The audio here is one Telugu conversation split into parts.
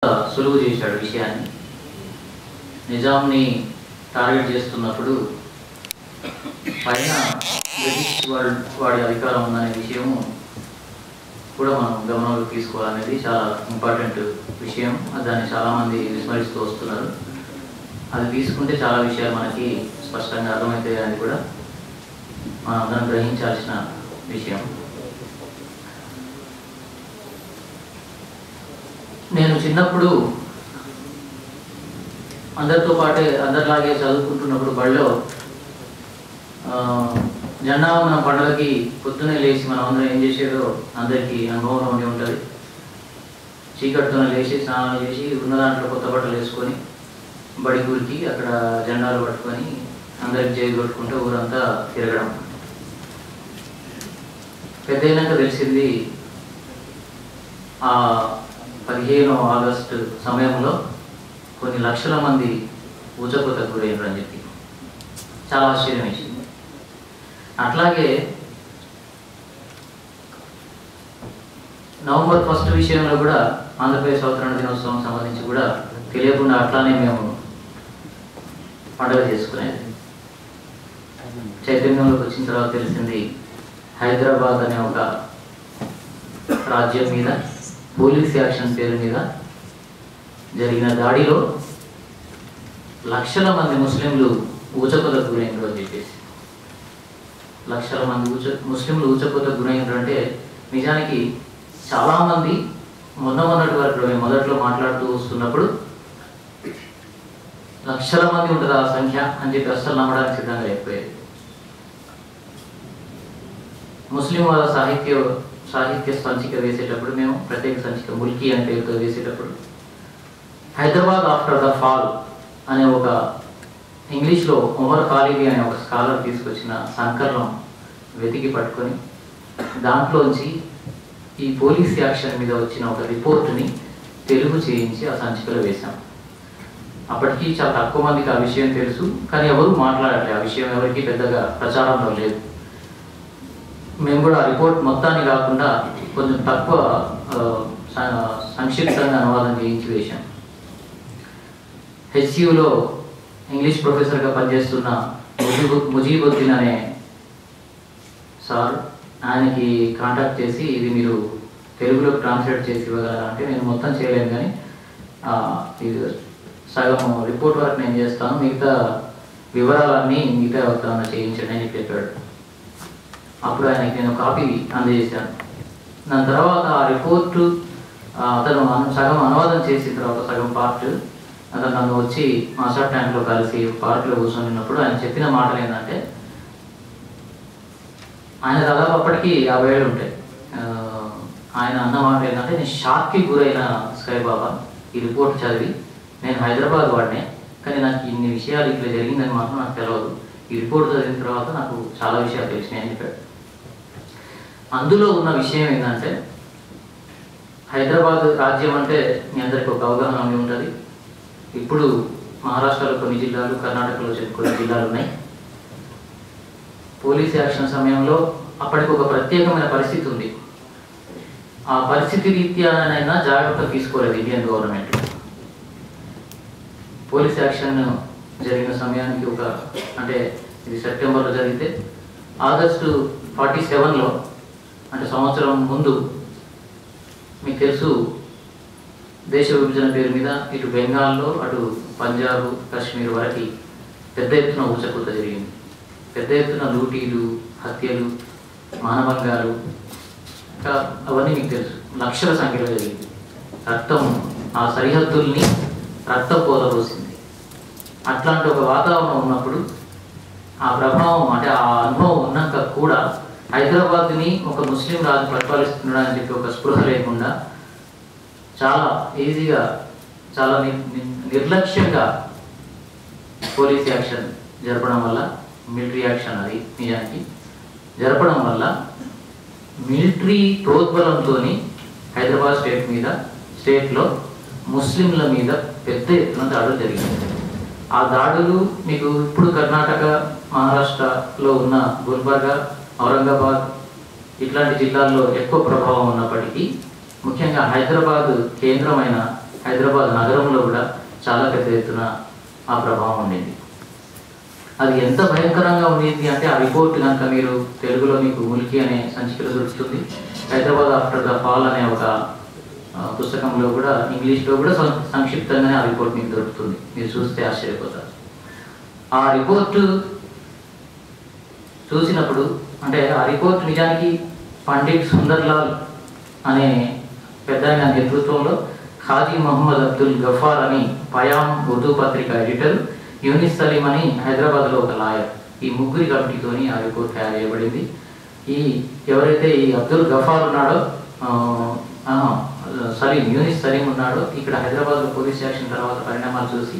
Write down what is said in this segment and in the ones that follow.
సులువు చేశాడు విషయాన్ని. నిజాంని టార్గెట్ చేస్తున్నప్పుడు పైన బ్రిటిష్ వాడి అధికారం ఉందనే విషయము కూడా మనం గమనంలో తీసుకోవాలనేది చాలా ఇంపార్టెంట్ విషయం. దాన్ని చాలామంది విస్మరిస్తూ వస్తున్నారు. అది తీసుకుంటే చాలా విషయాలు మనకి స్పష్టంగా అర్థమవుతాయి అని కూడా మనం అందరం గ్రహించాల్సిన విషయం. నేను చిన్నప్పుడు అందరితో పాటే అందరిలాగే చదువుకుంటున్నప్పుడు బడిలో జెండా మన పండుగకి పొద్దునే లేచి మనం అందరం ఏం చేసేదో అందరికీ అనుభవం ఉండి ఉంటుంది. చీకటితోనే లేచి స్నానాలు చేసి ఉన్న దాంట్లో కొత్త బట్టలు వేసుకొని బడి ఊరికి అక్కడ జెండాలు పట్టుకొని అందరికి చేయి కొట్టుకుంటూ ఊరంతా తిరగడం. పెద్ద అయినాక తెలిసింది ఆ 15 ఆగస్టు సమయంలో కొన్ని లక్షల మంది ఊచకోతకు గురయ్యారు అని చెప్పి చాలా ఆశ్చర్యం వేసింది. అట్లాగే నవంబర్ 1 విషయంలో కూడా ఆంధ్రప్రదేశ్ అవతరణ దినోత్సవం సంబంధించి కూడా తెలియకుండా అట్లానే మేము పండుగ చేసుకునేది. చైతన్యంలోకి వచ్చిన తర్వాత తెలిసింది హైదరాబాద్ అనే ఒక రాజ్యం మీద పోలీస్ యాక్షన్ పేరు మీద జరిగిన దాడిలో లక్షల మంది ముస్లింలు ఊచకోతకు గురైనరు అని చెప్పేసి. లక్షల మంది ముస్లింలు ఊచకోతకు గురైనరు అంటే నిజానికి చాలామంది మొన్నటి వరకు మేము మొదట్లో మాట్లాడుతూ వస్తున్నప్పుడు లక్షల మంది ఉంటుంది ఆ సంఖ్య అని చెప్పి అస్సలు నమ్మడానికి సిద్ధంగా లేకపోయేది. ముస్లిం వాళ్ళ సాహిత్య సంచిక వేసేటప్పుడు మేము ప్రత్యేక సంచిక ముల్కీ అనే పేరుతో వేసేటప్పుడు హైదరాబాద్ ఆఫ్టర్ ద ఫాల్ అనే ఒక ఇంగ్లీష్లో ఉమర్ ఖాలిదీ అనే ఒక స్కాలర్ తీసుకొచ్చిన సంకలనం వెతికి పట్టుకొని దాంట్లోంచి ఈ పోలీస్ యాక్షన్ మీద వచ్చిన ఒక రిపోర్టుని తెలుగు చేయించి ఆ సంచికలో వేశాం. అప్పటికి చాలా తక్కువ మందికి ఆ విషయం తెలుసు, కానీ ఎవరు మాట్లాడట్లేదు. ఆ విషయం ఎవరికి పెద్దగా ప్రచారంలో లేదు. మేము కూడా ఆ రిపోర్ట్ మొత్తాన్ని కాకుండా కొంచెం తక్కువ సంక్షిప్తంగా అనువాదం చేయించి వేశాం. హెచ్సియులో ఇంగ్లీష్ ప్రొఫెసర్గా పనిచేస్తున్న ముజీబుద్దీన్ అనే సార్, ఆయనకి కాంటాక్ట్ చేసి ఇది మీరు తెలుగులో ట్రాన్స్లేట్ చేసి ఇవ్వగలరా అంటే నేను మొత్తం చేయలేను కానీ ఇది సగం రిపోర్ట్ వరకు నేను చేస్తాను, మిగతా వివరాలన్నీ మిగతా ఎవరికైనా చేయించండి అని చెప్పాడు. అప్పుడు ఆయనకి నేను కాపీ అందజేశాను. దాని తర్వాత ఆ రిపోర్టు అతను సగం అనువాదం చేసిన తర్వాత సగం పార్ట్ అతను నన్ను వచ్చి మాస్టర్ ట్యాంక్లో కలిసి పార్క్లో కూర్చొనిన్నప్పుడు ఆయన చెప్పిన మాటలు ఏంటంటే, ఆయన దాదాపు అప్పటికి 50 ఏళ్ళు ఉంటాయి. ఆయన అన్న మాట ఏంటంటే, నేను షాక్కి గురైన స్కై బాబా ఈ రిపోర్ట్ చదివి, నేను హైదరాబాద్ వాడినే కానీ నాకు ఇన్ని విషయాలు ఇట్లా జరిగిందని మాత్రం నాకు తెలియదు. ఈ రిపోర్ట్ చదివిన తర్వాత నాకు చాలా విషయాలు తెలిసినాయి అని చెప్పాడు. అందులో ఉన్న విషయం ఏంటంటే, హైదరాబాద్ రాజ్యం అంటే మీ అందరికీ ఒక అవగాహన ఉండి ఉంటుంది. ఇప్పుడు మహారాష్ట్రలో కొన్ని జిల్లాలు, కర్ణాటకలో కొన్ని జిల్లాలు ఉన్నాయి. పోలీస్ యాక్షన్ సమయంలో అప్పటికి ఒక ప్రత్యేకమైన పరిస్థితి ఉంది. ఆ పరిస్థితి రీత్యానైనా జాగ్రత్త తీసుకోలేదు ఇండియన్ గవర్నమెంట్. పోలీస్ యాక్షన్ జరిగిన సమయానికి అంటే ఇది సెప్టెంబర్లో జరిగితే ఆగస్టు 47లో అంటే సంవత్సరం ముందు మీకు తెలుసు దేశ విభజన పేరు మీద ఇటు బెంగాల్లో అటు పంజాబ్ కాశ్మీర్ వరకు పెద్ద ఎత్తున ఊచకోత జరిగింది. పెద్ద ఎత్తున లూటీలు, హత్యలు, మానభంగాలు, ఇంకా అవన్నీ మీకు తెలుసు లక్షల సంఖ్యలో జరిగింది. రక్తం ఆ సరిహద్దుల్ని రక్తం పోదపోసింది. అట్లాంటి ఒక వాతావరణం ఉన్నప్పుడు ఆ ప్రభావం అంటే ఆ అనుభవం ఉన్నాక కూడా హైదరాబాద్ని ఒక ముస్లిం రాజు పరిపాలిస్తున్నాడు అని చెప్పి ఒక స్పృహ లేకుండా చాలా ఈజీగా చాలా నిర్లక్ష్యంగా పోలీస్ యాక్షన్ జరపడం వల్ల, మిలిటరీ యాక్షన్ అది నిజానికి జరపడం వల్ల మిలిటరీ ప్రోద్బలంతో హైదరాబాద్ స్టేట్లో ముస్లింల మీద పెద్ద ఎత్తున దాడులు జరిగింది. ఆ దాడులు మీకు ఇప్పుడు కర్ణాటక, మహారాష్ట్రలో ఉన్న గుల్బర్గా, ఔరంగాబాద్ ఇట్లాంటి జిల్లాల్లో ఎక్కువ ప్రభావం ఉన్నప్పటికీ ముఖ్యంగా హైదరాబాద్ కేంద్రమైన హైదరాబాద్ నగరంలో కూడా చాలా పెద్ద ఎత్తున ఆ ప్రభావం ఉండింది. అది ఎంత భయంకరంగా ఉండేది అంటే ఆ రిపోర్ట్ కనుక మీరు తెలుగులో మీకు ముల్కీ అనే సంచికలో దొరుకుతుంది. హైదరాబాద్ ఆఫ్టర్ ద ఫాల్ అనే ఒక పుస్తకంలో కూడా ఇంగ్లీష్లో కూడా సంక్షిప్తంగానే ఆ రిపోర్ట్ మీకు దొరుకుతుంది. మీరు చూస్తే ఆశ్చర్యపోతారు. ఆ రిపోర్టు చూసినప్పుడు అంటే ఆ రిపోర్ట్ నిజానికి పండిట్ సుందర్లాల్ అనే పెద్ద ఆయన నేతృత్వంలో ఖాజీ మహమ్మద్ అబ్దుల్ గఫార్ అని పయామ్ ఉర్దూ పత్రిక ఎడిటర్, యూనిస్ సలీం అని హైదరాబాద్లో ఒక లాయర్, ఈ ముగ్గురి కమిటీతోని ఆ రిపోర్ట్ తయారు చేయబడింది. ఎవరైతే ఈ అబ్దుల్ గఫార్ ఉన్నాడో యూనిస్ సలీం ఉన్నాడో ఇక్కడ హైదరాబాద్లో పోలీస్ యాక్షన్ తర్వాత పరిణామాలు చూసి,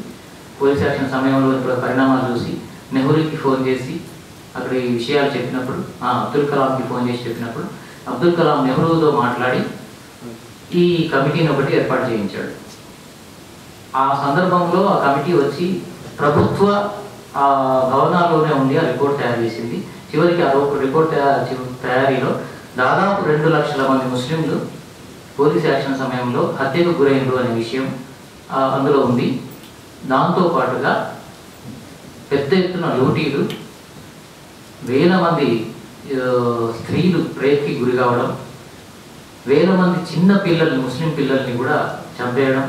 పోలీస్ యాక్షన్ సమయంలో పరిణామాలు చూసి నెహ్రూకి ఫోన్ చేసి అక్కడ ఈ విషయాలు చెప్పినప్పుడు, అబ్దుల్ కలాంకి ఫోన్ చేసి చెప్పినప్పుడు అబ్దుల్ కలాం నెహ్రూతో మాట్లాడి ఈ కమిటీని ఒకటి ఏర్పాటు చేయించాడు. ఆ సందర్భంలో ఆ కమిటీ వచ్చి ప్రభుత్వ భవనాల్లోనే ఉండి ఆ రిపోర్ట్ తయారు చేసింది. చివరికి ఆ రిపోర్ట్ తయారీలో దాదాపు 2 లక్షల మంది ముస్లింలు పోలీస్ యాక్షన్ సమయంలో హత్యకు గురైనరు అనే విషయం అందులో ఉంది. దాంతో పాటుగా పెద్ద ఎత్తున లూటీలు, వేల మంది స్త్రీలు రేప్కి గురి కావడం, వేల మంది చిన్న పిల్లల్ని, ముస్లిం పిల్లల్ని కూడా చంపేయడం,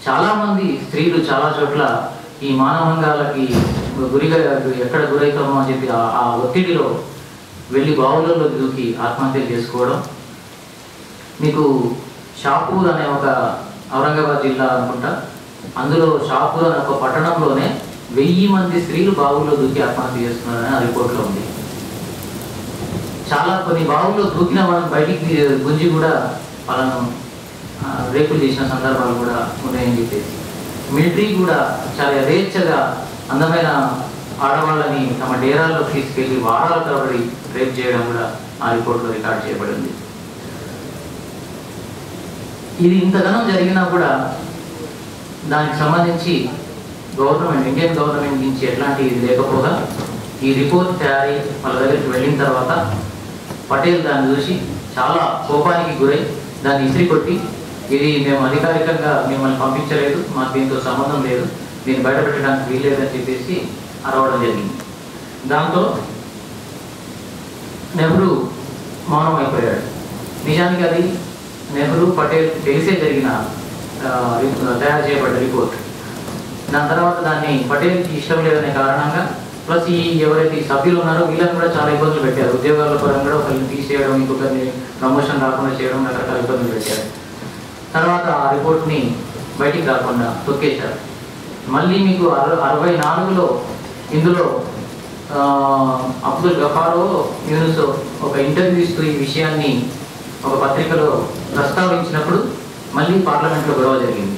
చాలామంది స్త్రీలు చాలా చోట్ల ఈ మానవంగాలకి గురిగా ఎక్కడ గురవుతామో అని చెప్పి ఆ ఒత్తిడిలో వెళ్ళి బావులలో దూకి ఆత్మహత్యలు చేసుకోవడం. మీకు షాపూర్ అనే ఒక ఔరంగాబాద్ జిల్లా అనుకుంటా, అందులో షాపూర్ అనే ఒక పట్టణంలోనే 1000 మంది స్త్రీలు బావుల్లో దూకి ఆత్మహత్య చేస్తున్నారని ఆ రిపోర్ట్లో ఉంది. చాలా కొన్ని బావుల్లో దూకిన వాళ్ళని బయటికి గుంజి కూడా వాళ్ళను రేపులు చేసిన సందర్భాలు కూడా ఉన్నాయని చెప్పేసి, మిలిటరీ కూడా చాలా యథేచ్ఛగా అందమైన ఆడవాళ్ళని తమ డేరాల్లో తీసుకెళ్లి వారాల తరబడి రేప్ చేయడం కూడా ఆ రిపోర్ట్లో రికార్డ్ చేయబడింది. ఇది ఇంతగానో జరిగినా కూడా దానికి సంబంధించి ఇండియన్ గవర్నమెంట్ నుంచి ఎట్లాంటి ఇది లేకపోగా ఈ రిపోర్ట్ తయారీ వాళ్ళ దగ్గరికి వెళ్ళిన తర్వాత పటేల్ దాన్ని చూసి చాలా కోపానికి గురై దాన్ని ఇసిరి కొట్టి, ఇది మేము అధికారికంగా మిమ్మల్ని పంపించలేదు, మాకు దీంతో సంబంధం లేదు, దీన్ని బయటపెట్టడానికి వీల్లేదని చెప్పేసి అరవడం జరిగింది. దాంతో నెహ్రూ మౌనం అయిపోయాడు. నిజానికి అది నెహ్రూ పటేల్ తెలిసే జరిగిన తయారు చేయబడ్డ రిపోర్ట్. దాని తర్వాత దాన్ని పటేల్కి ఇష్టం లేదనే కారణంగా ప్లస్ ఎవరైతే ఈ సభ్యులు ఉన్నారో వీళ్ళని కూడా చాలా ఇబ్బందులు పెట్టారు. ఉద్యోగాల పరంగా ఒకరిని తీసేయడం, ఇంకొకరిని ప్రమోషన్ రాకుండా చేయడం, రకరకాల ఇబ్బందులు పెట్టారు. తర్వాత ఆ రిపోర్ట్ని బయటికి రాకుండా తొక్కేశారు. మళ్ళీ మీకు 64లో ఇందులో అబ్దుల్ గఫారో యూనుసో ఒక ఇంటర్వ్యూ ఇస్తూ ఈ విషయాన్ని ఒక పత్రికలో ప్రస్తావించినప్పుడు మళ్ళీ పార్లమెంట్లో గొడవ జరిగింది.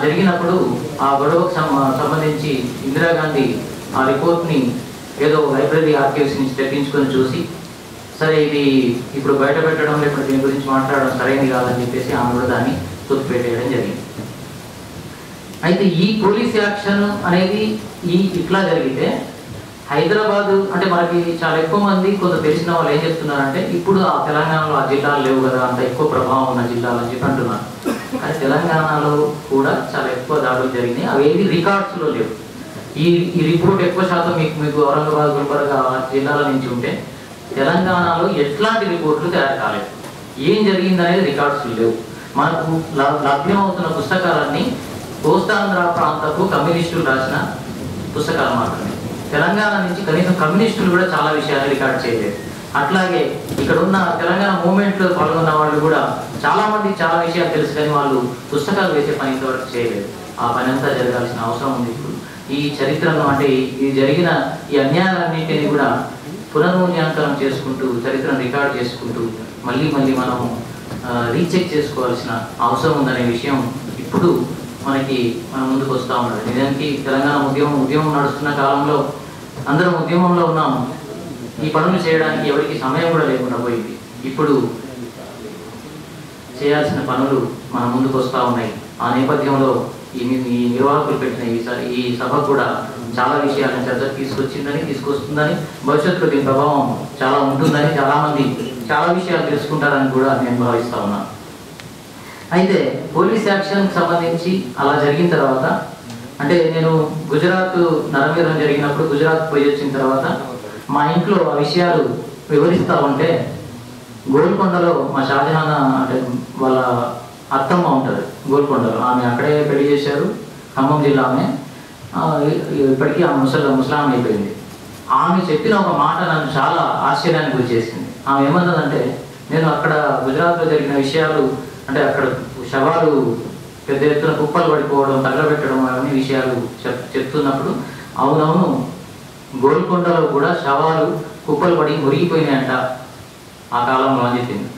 జరిగినప్పుడు ఆ గొడవకు సంబంధించి ఇందిరాగాంధీ ఆ రిపోర్ట్ని ఏదో లైబ్రరీ ఆర్కైవ్స్ నుంచి తెప్పించుకొని చూసి, సరే ఇది ఇప్పుడు బయట పెట్టడం లేకపోతే దీని గురించి మాట్లాడడం సరైనది కాదని చెప్పేసి ఆమె కూడా దాన్ని తొక్కిపెట్టేయడం జరిగింది. అయితే ఈ పోలీస్ యాక్షన్ అనేది ఇట్లా జరిగితే హైదరాబాదు అంటే మనకి చాలా ఎక్కువ మంది కొంత తెలిసిన వాళ్ళు ఏం చెప్తున్నారంటే ఇప్పుడు ఆ తెలంగాణలో ఆ జిల్లాలు లేవు కదా, అంత ఎక్కువ ప్రభావం ఉన్న జిల్లాలు అని చెప్పి అంటున్నారు. కానీ తెలంగాణలో కూడా చాలా ఎక్కువ దాడులు జరిగినాయి, అవేవి రికార్డ్స్లో లేవు. ఈ రిపోర్ట్ ఎక్కువ శాతం మీకు ఔరంగాబాద్, గుల్బర్గా జిల్లాల నుంచి ఉంటే తెలంగాణలో ఎట్లాంటి రిపోర్ట్లు తయారు కాలేదు, ఏం జరిగిందనేది రికార్డ్స్ లేవు. మనకు లభ్యమవుతున్న పుస్తకాలన్నీ కోస్తాంధ్ర ప్రాంతపు కమ్యూనిస్టులు రాసిన పుస్తకాలు మాత్రమే. తెలంగాణ నుంచి కనీసం కమ్యూనిస్టులు కూడా చాలా విషయాలు రికార్డ్ చేయలేదు. అట్లాగే ఇక్కడ ఉన్న తెలంగాణ మూవ్మెంట్లో పాల్గొన్న వాళ్ళు కూడా చాలామంది చాలా విషయాలు తెలుసు, కానీ వాళ్ళు పుస్తకాలు వేసే పని ఇంతవరకు చేయలేదు. ఆ పని అంతా జరగాల్సిన అవసరం ఉంది. ఇప్పుడు ఈ చరిత్రను అంటే ఈ జరిగిన ఈ అన్యాయాలన్నింటినీ కూడా పునర్మూల్యాంకనం చేసుకుంటూ, చరిత్రను రికార్డ్ చేసుకుంటూ మళ్ళీ మనం రీచెక్ చేసుకోవాల్సిన అవసరం ఉందనే విషయం ఇప్పుడు మన ముందుకు వస్తూ ఉన్నది. నిజానికి తెలంగాణ ఉద్యమం నడుస్తున్న కాలంలో అందరం ఉద్యమంలో ఉన్నాము. ఈ పనులు చేయడానికి ఎవరికి సమయం కూడా లేకుండా పోయింది. ఇప్పుడు చేయాల్సిన పనులు మన ముందుకు వస్తూ ఉన్నాయి. ఆ నేపథ్యంలో ఈ నిర్వాహకులు పెట్టిన ఈ సభ కూడా చాలా విషయాలను చర్చకు తీసుకొస్తుందని, భవిష్యత్తులో దీని ప్రభావం చాలా ఉంటుందని, చాలామంది చాలా విషయాలు తెలుసుకుంటారని కూడా నేను భావిస్తూ ఉన్నాను. అయితే పోలీస్ యాక్షన్కి సంబంధించి అలా జరిగిన తర్వాత, అంటే నేను గుజరాత్ నరమేధం జరిగినప్పుడు గుజరాత్ పోయి వచ్చిన తర్వాత మా ఇంట్లో ఆ విషయాలు వివరిస్తూ ఉంటే, గోల్కొండలో మా షాజహాన్ అంటే వాళ్ళ అత్తమ్మ ఉంటుంది గోల్కొండలో, ఆమె అక్కడే పెళ్లి చేశారు, ఖమ్మం జిల్లా ఆమె. ఇప్పటికీ ఆమె ముస్లాం అయిపోయింది. ఆమె చెప్పిన ఒక మాట నన్ను చాలా ఆశ్చర్యానికి గురి చేసింది. ఆమె ఏమన్నదంటే, నేను అక్కడ గుజరాత్లో జరిగిన విషయాలు, అంటే అక్కడ శవాలు పెద్ద ఎత్తున కుప్పలు పడిపోవడం, తగలబెట్టడం అవన్నీ విషయాలు చెప్తున్నప్పుడు, అవునవును గోల్కొండలో కూడా శవాలు కుప్పలు పడి మురిగిపోయినాయంట ఆ కాలంలో అని చెప్పింది.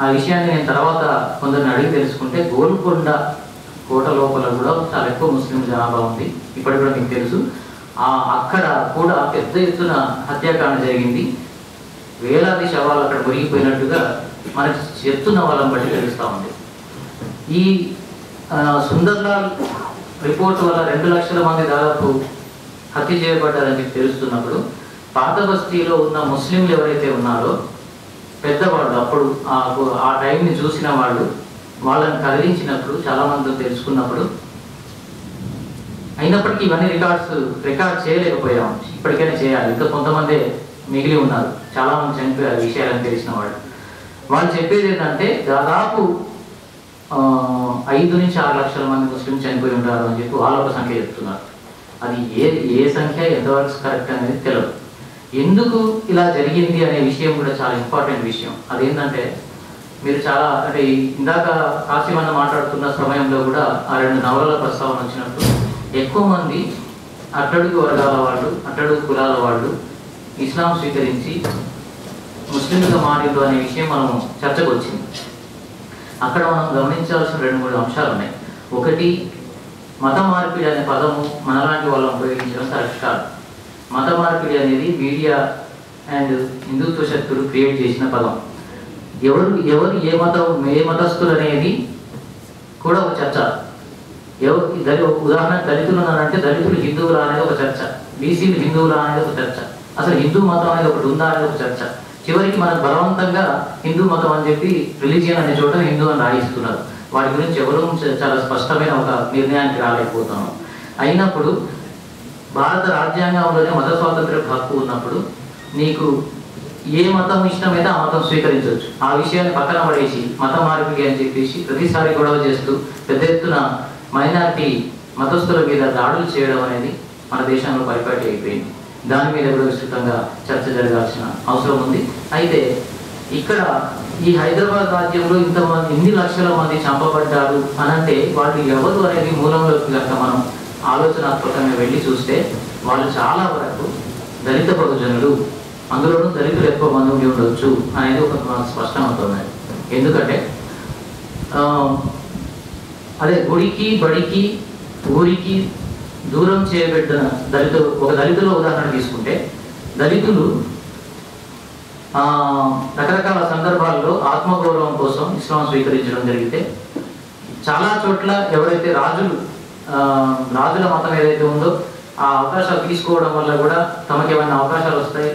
ఆ విషయాన్ని నేను తర్వాత కొందరిని అడిగి తెలుసుకుంటే, గోల్కొండ కోట లోపల కూడా చాలా ఎక్కువ ముస్లిం జనాభా ఉంది, ఇప్పటికి కూడా మీకు తెలుసు. అక్కడ కూడా పెద్ద ఎత్తున హత్యాకాండ జరిగింది, వేలాది శవాలు అక్కడ మురిగిపోయినట్టుగా మనకి చెప్తున్న వాళ్ళని బట్టి తెలుస్తూ ఉంది. ఈ సుందర్లాల్ రిపోర్ట్ వల్ల 2 లక్షల మంది దాదాపు హత్య చేయబడ్డారని చెప్పి తెలుస్తున్నప్పుడు, పాత బస్తీలో ఉన్న ముస్లింలు ఎవరైతే ఉన్నారో పెద్దవాళ్ళు, అప్పుడు ఆ టైంని చూసిన వాళ్ళు, వాళ్ళని కదిలించినప్పుడు చాలామంది తెలుసుకున్నప్పుడు, అయినప్పటికీ ఇవన్నీ రికార్డ్ చేయలేకపోయాము. ఇప్పటికైనా చేయాలి. ఇంకా కొంతమంది మిగిలి ఉన్నారు, చాలామంది చనిపోయారు విషయాలని తెలిసిన వాళ్ళు చెప్పేది ఏంటంటే, దాదాపు 5 నుంచి 6 లక్షల మంది ముస్లిం చనిపోయి ఉంటారు అని చెప్పి వాళ్ళ ఒక సంఖ్య చెప్తున్నారు. అది ఏ సంఖ్య ఎంతవరకు కరెక్ట్ అనేది తెలియదు. ఎందుకు ఇలా జరిగింది అనే విషయం కూడా చాలా ఇంపార్టెంట్ విషయం. అదేంటంటే, మీరు చాలా, అంటే ఇందాక కాశీమన్న మాట్లాడుతున్న సమయంలో కూడా ఆ 2 నవలల ప్రస్తావన వచ్చినప్పుడు, ఎక్కువ మంది అట్టడుగు వర్గాల వాళ్ళు, అట్టడుగు కులాల వాళ్ళు ఇస్లాం స్వీకరించి ముస్లింలుగా మారిండు అనే విషయం మనం చర్చకు వచ్చింది. అక్కడ మనం గమనించాల్సిన 2-3 అంశాలు ఉన్నాయి. ఒకటి, మత మార్పిడి అనే పదము మనలాంటి వాళ్ళని ఉపయోగించడం కరెక్ట్ కాదు. మత మార్పిడి అనేది మీడియా అండ్ హిందుత్వ శక్తులు క్రియేట్ చేసిన పదం. ఎవరు ఏ మతస్థులు అనేది కూడా ఒక చర్చ. ఉదాహరణ దళితులు ఉన్నారంటే దళితులు హిందువులు అనేది ఒక చర్చ, బీసీలు హిందువులు అనేది ఒక చర్చ, అసలు హిందూ మతం అనేది ఒకటి ఉందా అనేది ఒక చర్చ. చివరికి మనకు బలవంతంగా హిందూ మతం అని చెప్పి రిలీజియన్ అనే చోట హిందూ అని రాయిస్తున్నారు. వాటి గురించి ఎవరు చాలా స్పష్టమైన ఒక నిర్ణయానికి రాలేకపోతాము. అయినప్పుడు భారత రాజ్యాంగంలోనే మత స్వాతంత్ర్య హక్కు ఉన్నప్పుడు నీకు ఏ మతం ఇష్టమైతే ఆ మతం స్వీకరించవచ్చు. ఆ విషయాన్ని పక్కన పడేసి మత మార్పిడి అని చెప్పేసి ప్రతిసారి గొడవ చేస్తూ పెద్ద ఎత్తున మైనారిటీ మతస్థుల మీద దాడులు చేయడం అనేది మన దేశంలో పరిపాటి అయిపోయింది. దాని మీద కూడా విస్తృతంగా చర్చ జరగాల్సిన అవసరం ఉంది. అయితే ఇక్కడ ఈ హైదరాబాద్ రాజ్యంలో ఇన్ని లక్షల మంది చంపబడ్డారు అనంటే వాళ్ళు ఎవరు అనేది మూలంలోకి కనుక మనం ఆలోచనాత్మకంగా వెళ్ళి చూస్తే, వాళ్ళు చాలా వరకు దళిత బహుజనులు, అందులోనూ దళితులు ఎక్కువ మంది ఉండి ఉండొచ్చు అనేది ఒక స్పష్టమవుతుంది. ఎందుకంటే అదే గుడికి బడికి ఊరికి దూరం చేయబెట్టిన ఒక దళితుల ఉదాహరణ తీసుకుంటే, దళితులు రకరకాల సందర్భాల్లో ఆత్మగౌరవం కోసం ఇస్లాం స్వీకరించడం జరిగితే, చాలా చోట్ల ఎవరైతే రాజుల మతం ఏదైతే ఉందో ఆ అవకాశాలు తీసుకోవడం వల్ల కూడా తమకి ఏమైనా అవకాశాలు వస్తాయి,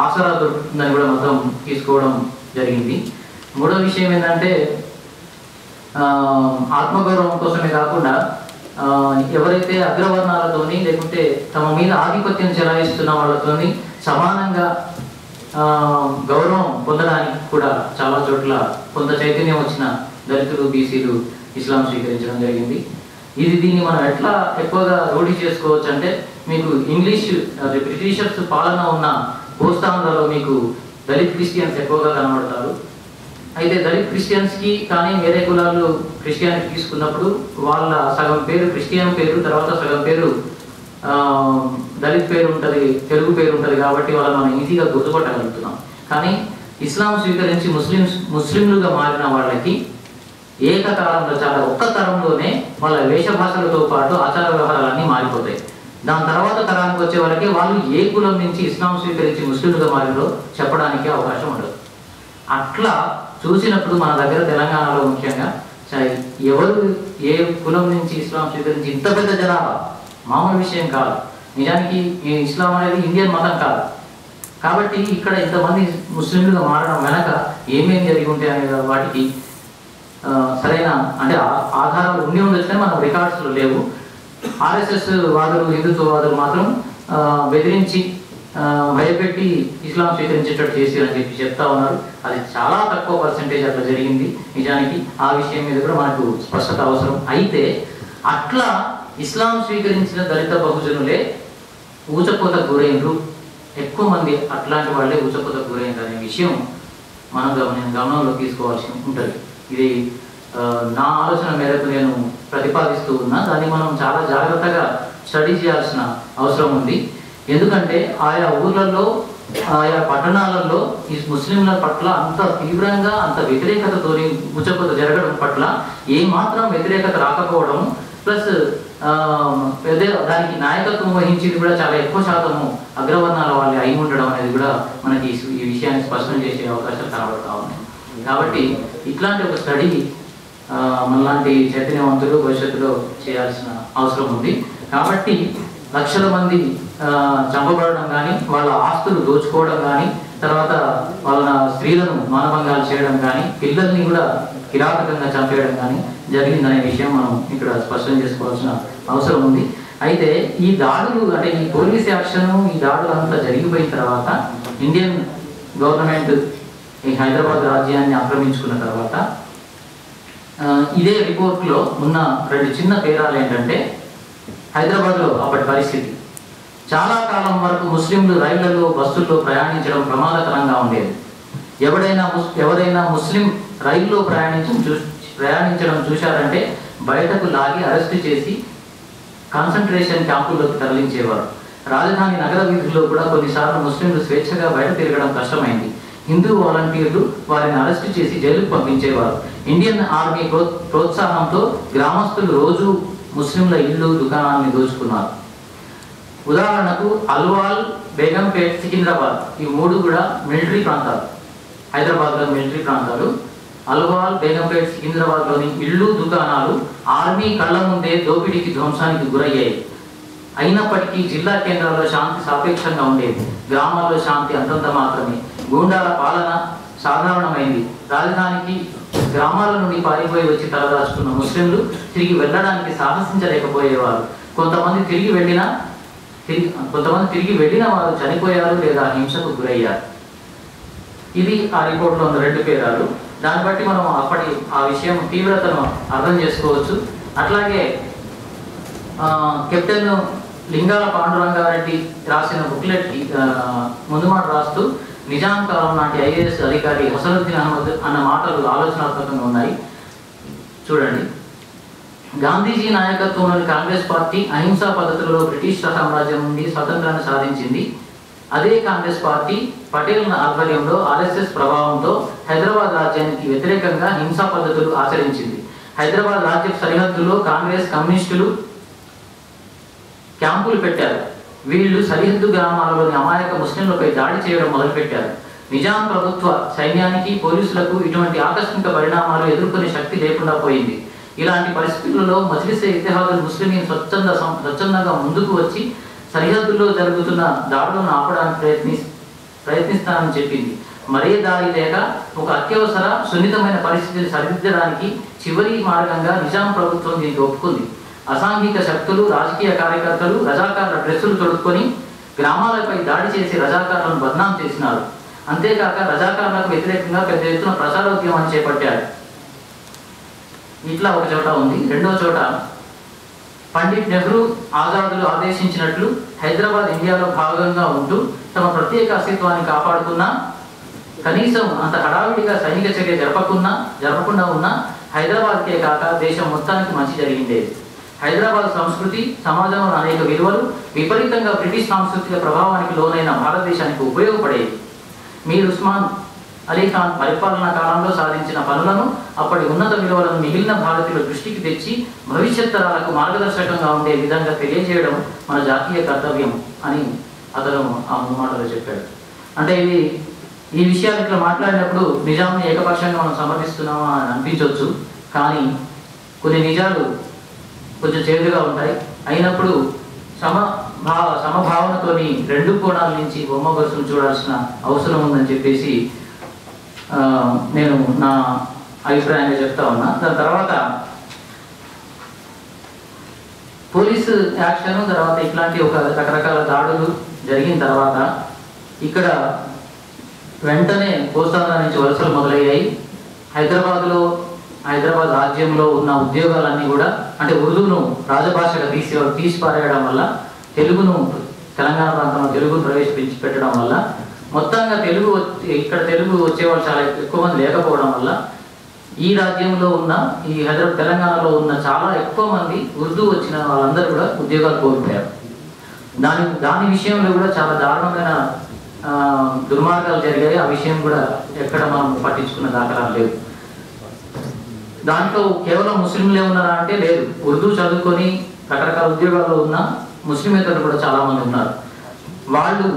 ఆసరా దొరుకుతుందని కూడా మతం తీసుకోవడం జరిగింది. మూడో విషయం ఏంటంటే, ఆత్మగౌరవం కోసమే కాకుండా ఎవరైతే అగ్రవర్ణాలతోని లేకుంటే తమ మీద ఆధిపత్యం చెలాయిస్తున్న వాళ్ళతోని సమానంగా గౌరవం పొందడానికి కూడా చాలా చోట్ల కొంత చైతన్యం వచ్చిన దళితులు, బీసీలు ఇస్లాం స్వీకరించడం జరిగింది. దీన్ని మనం ఎట్లా ఎక్కువగా రూఢి చేసుకోవచ్చు అంటే, మీకు బ్రిటిషర్స్ పాలన ఉన్న భూస్థానాలలో మీకు దళిత్ క్రిస్టియన్స్ ఎక్కువగా కనబడతారు. అయితే దళిత్ క్రిస్టియన్స్కి కానీ వేరే కులాలు క్రిస్టియానిటీ తీసుకున్నప్పుడు వాళ్ళ సగం పేరు క్రిస్టియన్ పేరు, తర్వాత సగం పేరు దళిత్ పేరు ఉంటుంది, తెలుగు పేరు ఉంటుంది. కాబట్టి వాళ్ళని మనం ఈజీగా గుర్తుపట్టగలుగుతున్నాం. కానీ ఇస్లాం స్వీకరించి ముస్లింలుగా మారిన వాళ్ళకి ఏకకాలంలో, చాలా ఒక్క తరంలోనే వాళ్ళ వేషభాషలతో పాటు ఆచార వ్యవహారాలన్నీ మారిపోతాయి. దాని తర్వాత తరానికి వచ్చే వరకే వాళ్ళు ఏ కులం నుంచి ఇస్లాం స్వీకరించి ముస్లింలుగా మారినో చెప్పడానికి అవకాశం ఉండదు. అట్లా చూసినప్పుడు మన దగ్గర తెలంగాణలో ముఖ్యంగా ఎవరు ఏ కులం నుంచి ఇస్లాం స్వీకరించి ఇంత పెద్ద జనాభా మామూలు విషయం కాదు. నిజానికి ఈ ఇస్లాం అనేది ఇండియన్ మతం కాదు. కాబట్టి ఇక్కడ ఇంతమంది ముస్లింలుగా మారడం వెనక ఏమేమి జరిగి ఉంటాయి అనే వాటికి సరైన అంటే ఆధారాలు ఉండి ఉండొచ్చు కానీ మనం రికార్డ్స్లో లేవు. ఆర్ఎస్ఎస్ వాదులు, హిందుత్వవాదులు మాత్రం బెదిరించి భయపెట్టి ఇస్లాం స్వీకరించేటట్టు చేసి అని చెప్పి చెప్తా ఉన్నారు. అది చాలా తక్కువ పర్సెంటేజ్ అట్లా జరిగింది నిజానికి. ఆ విషయం మీద కూడా మనకు స్పష్టత అవసరం. అయితే అట్లా ఇస్లాం స్వీకరించిన దళిత బహుజనులే ఊచకోత గురైనరు, ఎక్కువ మంది అట్లాంటి వాళ్ళే ఊచకోత గురైనరు అనే విషయం మనం గమనంలో తీసుకోవాల్సి ఉంటుంది. ఇది నా ఆలోచన మేరకు నేను ప్రతిపాదిస్తూ ఉన్నా. దాన్ని మనం చాలా జాగ్రత్తగా స్టడీ చేయాల్సిన అవసరం ఉంది. ఎందుకంటే ఆయా ఊర్లలో, ఆయా పట్టణాలలో ఈ ముస్లింల పట్ల అంత తీవ్రంగా, అంత వ్యతిరేకతతో ఊచకోత జరగడం పట్ల ఏమాత్రం వ్యతిరేకత రాకపోవడం, ప్లస్ దానికి నాయకత్వం వహించింది కూడా చాలా ఎక్కువ శాతము అగ్రవర్ణాల వాళ్ళే అయి ఉండడం అనేది కూడా మనకి ఈ విషయాన్ని స్పష్టం చేసే అవకాశాలు కనబడతా ఉన్నాయి. కాబట్టి ఇట్లాంటి ఒక స్టడీ మనలాంటి చైతన్యవంతులు భవిష్యత్తులో చేయాల్సిన అవసరం ఉంది. కాబట్టి లక్షల మంది చంపబడడం కానీ, వాళ్ళ ఆస్తులు దోచుకోవడం కానీ, తర్వాత వాళ్ళ స్త్రీలను మానభంగాలు చేయడం కానీ, పిల్లల్ని కూడా కిరాతకంగా చంపేయడం కానీ జరిగిందనే విషయం మనం ఇక్కడ స్పష్టం చేసుకోవాల్సిన అవసరం ఉంది. అయితే ఈ దాడులు అంటే ఈ పోలీస్ యాక్షన్, ఈ దాడులు అంతా జరిగిపోయిన తర్వాత ఇండియన్ గవర్నమెంట్ ఈ హైదరాబాద్ రాజ్యాన్ని ఆక్రమించుకున్న తర్వాత ఇదే రిపోర్ట్లో ఉన్న 2 చిన్న పేరాలు ఏంటంటే, హైదరాబాద్లో అప్పటి పరిస్థితి చాలా కాలం వరకు ముస్లింలు రైళ్లలో, బస్సుల్లో ప్రయాణించడం ప్రమాదకరంగా ఉండేది. ఎవరైనా ముస్లిం రైల్లో ప్రయాణించడం చూశారంటే బయటకు లాగి అరెస్టు చేసి కాన్సన్ట్రేషన్ క్యాంపుల్లోకి తరలించేవారు. రాజధాని నగర వీధుల్లో కూడా కొన్నిసార్లు ముస్లింలు స్వేచ్ఛగా బయట తిరగడం కష్టమైంది. హిందూ వాలంటీర్లు వారిని అరెస్టు చేసి జైలుకు పంపించేవారు. ఇండియన్ ఆర్మీ ప్రోత్సాహంతో గ్రామస్తులు రోజు ముస్లింల ఇళ్ళు, దుకాణాలని దోచుకున్నారు. ఉదాహరణకు అల్వాల్, బేగంపేట్, సికింద్రాబాద్ ఈ 3 కూడా మిలిటరీ ప్రాంతాలు. హైదరాబాద్లో మిలిటరీ ప్రాంతాలు. అల్వాల్, బేగంపేట్, సికింద్రాబాద్లోని ఇళ్ళు, దుకాణాలు ఆర్మీ కళ్ళ ముందే దోపిడీకి, ధ్వంసానికి గురయ్యాయి. అయినప్పటికీ జిల్లా కేంద్రాల్లో శాంతి సాపేక్షంగా ఉండేది. గ్రామాల్లో శాంతి అంతంత మాత్రమే. గూండాల పాలన సాధారణమైంది. రాజధానికి గ్రామాల నుండి పారిపోయి వచ్చి తలదాచుకున్న ముస్లింలు తిరిగి వెళ్ళడానికి సాహసించలేకపోయేవారు. కొంతమంది తిరిగి వెళ్ళిన వారు చనిపోయారు లేదా హింసకు గురయ్యారు. ఇది ఆ రిపోర్ట్లో ఉన్న 2 పేరాలు. దాన్ని బట్టి మనం అప్పటి ఆ విషయం తీవ్రతను అర్థం చేసుకోవచ్చు. అట్లాగే కెప్టెన్ లింగాల పాండురంగారెడ్డి రాసిన బుక్లెట్ ముందు మాట రాస్తూ నిజాం కాలం నాటి ఐఏఎస్ అధికారి హసనుద్దీన్ అహ్మద్ అన్న మాటలు ఆలోచనాత్మకంగా ఉన్నాయి. చూడండి. గాంధీజీ నాయకత్వంలోని కాంగ్రెస్ పార్టీ అహింసా పద్ధతులలో బ్రిటిష్ సామ్రాజ్యం నుండి స్వతంత్రాన్ని సాధించింది. అదే కాంగ్రెస్ పార్టీ పటేల్ ఆధ్వర్యంలో ఆర్ఎస్ఎస్ ప్రభావంతో హైదరాబాద్ రాజ్యానికి వ్యతిరేకంగా హింసా పద్ధతులు ఆచరించింది. హైదరాబాద్ రాజ్య సరిహద్దులో కాంగ్రెస్, కమ్యూనిస్టులు క్యాంపులు పెట్టారు. వీళ్ళు సరిహద్దు గ్రామాలలోని అమాయక ముస్లింలపై దాడి చేయడం మొదలుపెట్టారు. నిజాం ప్రభుత్వ సైన్యానికి, పోలీసులకు ఇటువంటి ఆకస్మిక పరిణామాలు ఎదుర్కొనే శక్తి లేకుండా పోయింది. ఇలాంటి పరిస్థితులలో మజ్లిస్ ఇత్తెహాదుల్ ముస్లిమీన్ స్వచ్ఛందంగా ముందుకు వచ్చి సరిహద్దుల్లో జరుగుతున్న దాడులను ఆపడానికి ప్రయత్నిస్తానని చెప్పింది. మరే దారి లేక ఒక అత్యవసర సున్నితమైన పరిస్థితిని సరిదిద్దడానికి చివరి మార్గంగా నిజాం ప్రభుత్వం దీనికి ఒప్పుకుంది. అసాంఘిక శక్తులు, రాజకీయ కార్యకర్తలు రజాకార్ల డ్రెస్సులు తొడుక్కొని గ్రామాలపై దాడి చేసి రజాకార్లను బద్నాం చేసినారు. అంతేకాక రజాకార్లకు వ్యతిరేకంగా పెద్ద ఎత్తున ప్రచారోద్యమాన్ని చేపట్టారు. ఇట్లా ఒక చోట ఉంది. రెండో చోట పండిట్ నెహ్రూ, ఆజాదులు ఆదేశించినట్లు హైదరాబాద్ ఇండియాలో భాగంగా ఉంటూ తమ ప్రత్యేక అస్తిత్వాన్ని కాపాడుకున్నా, కనీసం అంత హడావిడిగా సైనిక చర్య జరపకుండా ఉన్న హైదరాబాద్కే కాక దేశం మొత్తానికి మంచి జరిగిండేది. హైదరాబాద్ సంస్కృతి, సమాజంలో అనేక విలువలు విపరీతంగా బ్రిటిష్ సాంస్కృతిక ప్రభావానికి లోనైన భారతదేశానికి ఉపయోగపడేవి. మీర్ ఉస్మాన్ అలీ ఖాన్ పరిపాలనా కాలంలో సాధించిన పనులను, అప్పటి ఉన్నత విలువలను మిగిలిన భారతీయుల దృష్టికి తెచ్చి భవిష్యత్ తరాలకు మార్గదర్శకంగా ఉండే విధంగా తెలియజేయడం మన జాతీయ కర్తవ్యం అని అతను ఆ మాటలో చెప్పాడు. అంటే ఈ విషయాలు ఇట్లా మాట్లాడినప్పుడు నిజాంని ఏకపక్షంగా మనం సమర్థిస్తున్నామా అని అనిపించవచ్చు. కానీ కొన్ని నిజాలు కొంచెం చేదుగా ఉంటాయి. అయినప్పుడు సమభావనతోని 2 కోణాల నుంచి బొమ్మ గొలుసును చూడాల్సిన అవసరం ఉందని చెప్పేసి నేను నా అభిప్రాయంగా చెప్తా ఉన్నా. దాని తర్వాత పోలీసు యాక్షన్, తర్వాత ఇట్లాంటి ఒక రకరకాల దాడులు జరిగిన తర్వాత ఇక్కడ వెంటనే కోస్తాంధ్ర నుంచి వలసలు మొదలయ్యాయి. హైదరాబాద్ రాజ్యంలో ఉన్న ఉద్యోగాలన్నీ కూడా అంటే ఉర్దూను రాజభాషగా తీసిపారేయడం వల్ల, తెలుగును తెలంగాణ ప్రాంతంలో తెలుగును పెట్టడం వల్ల మొత్తంగా ఇక్కడ తెలుగు వచ్చేవాళ్ళు చాలా ఎక్కువ మంది లేకపోవడం వల్ల ఈ రాజ్యంలో ఉన్న ఈ తెలంగాణలో ఉన్న చాలా ఎక్కువ మంది ఉర్దూ వచ్చిన వాళ్ళందరూ కూడా ఉద్యోగాలు కోల్పోయారు. దాని విషయంలో కూడా చాలా దారుణమైన దుర్మార్గాలు జరిగాయి. ఆ విషయం కూడా ఎక్కడ మనం పట్టించుకున్న దాఖలాలు లేవు. దాంట్లో కేవలం ముస్లింలే ఉన్నారా అంటే లేదు. ఉర్దూ చదువుకొని రకరకాల ఉద్యోగాల్లో ఉన్న ముస్లిమేతరులు కూడా చాలా మంది ఉన్నారు. వాళ్ళు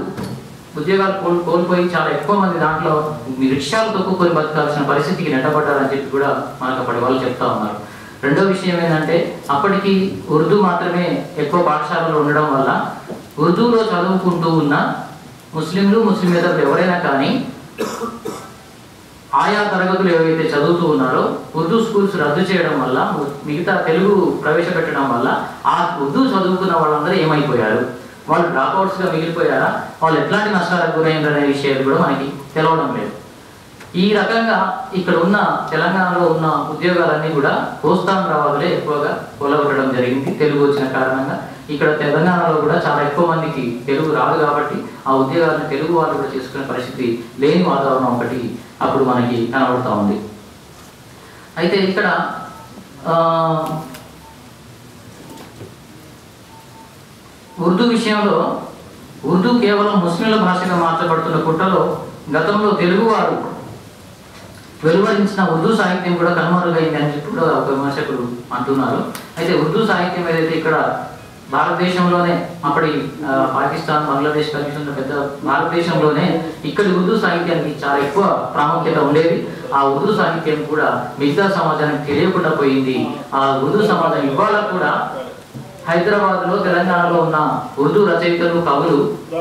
ఉద్యోగాలు కోల్పోయి చాలా ఎక్కువ మంది దాంట్లో రిక్షాలు తొక్కుకొని బతకాల్సిన పరిస్థితికి నెట్టబడ్డారని చెప్పి కూడా మనకు అప్పటి వాళ్ళు చెప్తా ఉన్నారు. రెండో విషయం ఏంటంటే అప్పటికి ఉర్దూ మాత్రమే ఎక్కువ పాఠశాలలో ఉండడం వల్ల ఉర్దూలో చదువుకుంటూ ఉన్న ముస్లింలు ఎవరైనా కానీ ఆయా తరగతులు ఏవైతే చదువుతూ ఉన్నారో ఉర్దూ స్కూల్స్ రద్దు చేయడం వల్ల, మిగతా తెలుగు ప్రవేశపెట్టడం వల్ల ఆ ఉర్దూ చదువుకున్న వాళ్ళందరూ ఏమైపోయారు, వాళ్ళు డ్రాప్అవుట్స్గా మిగిలిపోయారా, వాళ్ళు ఎట్లాంటి నష్టాలకు గురైందనే విషయాలు కూడా మనకి తెలవడం లేదు. ఈ రకంగా ఇక్కడ ఉన్న తెలంగాణలో ఉన్న ఉద్యోగాలన్నీ కూడా కోస్తాంధ్ర వాళ్ళే ఎక్కువగా కొలగొట్టడం జరిగింది తెలుగు వచ్చిన కారణంగా. ఇక్కడ తెలంగాణలో కూడా చాలా ఎక్కువ మందికి తెలుగు రాదు కాబట్టి ఆ ఉద్యోగాలను తెలుగు వాళ్ళు కూడా చేసుకునే పరిస్థితి లేని వాతావరణం ఒకటి అప్పుడు మనకి కనబడుతూ ఉంది. అయితే ఇక్కడ ఉర్దూ విషయంలో ఉర్దూ కేవలం ముస్లింల భాషగా మార్చబడుతున్న కుట్రలో గతంలో తెలుగువారు వెలువరించిన ఉర్దూ సాహిత్యం కూడా కనుమరుగైంది అని చెప్పి కూడా ఒక విమర్శకులు అంటున్నారు. అయితే ఉర్దూ సాహిత్యం ఏదైతే ఇక్కడ భారతదేశంలోనే అప్పటి పాకిస్తాన్, బంగ్లాదేశ్ కలిసి పెద్ద భారతదేశంలోనే ఇక్కడి ఉర్దూ సాహిత్యానికి చాలా ఎక్కువ ప్రాముఖ్యత ఉండేది. ఆ ఉర్దూ సాహిత్యం కూడా మిగతా సమాజానికి తెలియకుండా పోయింది. ఆ ఉర్దూ సమాజం ఇవాళ కూడా హైదరాబాద్లో, తెలంగాణలో ఉన్న ఉర్దూ రచయితలు, కవులు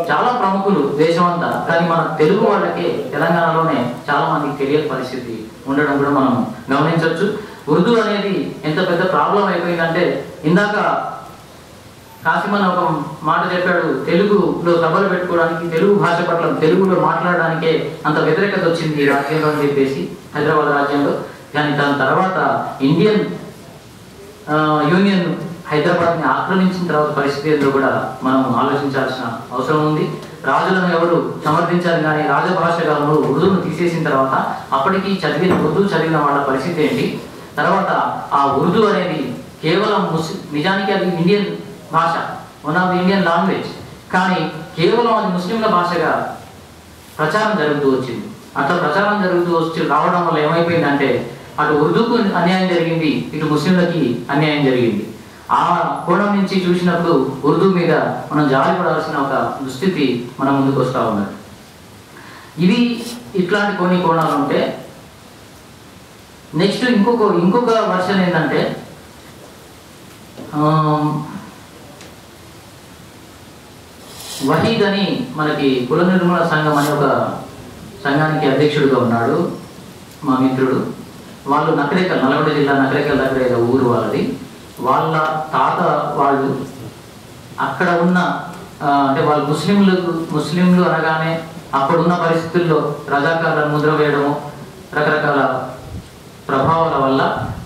చాలా ప్రముఖులు దేశమంతా. కానీ మన తెలుగు వాళ్ళకే తెలంగాణలోనే చాలా మందికి తెలియని పరిస్థితి ఉండడం కూడా మనం గమనించవచ్చు. ఉర్దూ అనేది ఎంత పెద్ద ప్రాబ్లం అయిపోయిందంటే, ఇందాక కాసిమన్ ఒక మాట చెప్పాడు, తెలుగులో సభలు పెట్టుకోవడానికి, తెలుగు భాష పట్ల తెలుగులో మాట్లాడడానికే అంత వ్యతిరేకత వచ్చింది ఈ రాజ్యంలో అని చెప్పేసి, హైదరాబాద్ రాజ్యంలో. కానీ దాని తర్వాత ఇండియన్ యూనియన్ హైదరాబాద్ని ఆక్రమించిన తర్వాత పరిస్థితి ఏందో కూడా మనం ఆలోచించాల్సిన అవసరం ఉంది. రాజులను ఎవరు సమర్థించారు కానీ రాజభాషగా ఉర్దూను తీసేసిన తర్వాత అప్పటికి ఉర్దూ చదివిన వాళ్ళ పరిస్థితి ఏంటి? తర్వాత ఆ ఉర్దూ అనేది కేవలం నిజానికి అది ఇండియన్ భాష, one of the Indian language, కానీ కేవలం అది ముస్లింల భాషగా ప్రచారం జరుగుతూ వచ్చింది. అట్లా ప్రచారం జరుగుతూ రావడం వల్ల ఏమైపోయిందంటే అటు ఉర్దూకు అన్యాయం జరిగింది, ఇటు ముస్లింలకి అన్యాయం జరిగింది. ఆ కోణం నుంచి చూసినప్పుడు ఉర్దూ మీద మనం జాలిపడాల్సిన ఒక దుస్థితి మన ముందుకు వస్తూ ఉన్నది. ఇది ఇట్లాంటి కొన్ని కోణాలు ఉంటే, నెక్స్ట్ ఇంకొక వర్షన్ ఏంటంటే వహీద్ అని మనకి కుల నిర్మూలన సంఘం అనే ఒక సంఘానికి అధ్యక్షుడిగా ఉన్నాడు మా మిత్రుడు. వాళ్ళు నకరేకల్, నల్గొండ జిల్లా నకరేకల్ దగ్గర ఏదో ఊరు వాళ్ళది. వాళ్ళ తాత వాళ్ళు అక్కడ ఉన్న అంటే వాళ్ళు ముస్లింలు అనగానే అప్పుడున్న పరిస్థితుల్లో రజాకార్లను ముద్ర వేయడము, రకరకాల ప్రభావాల వల్ల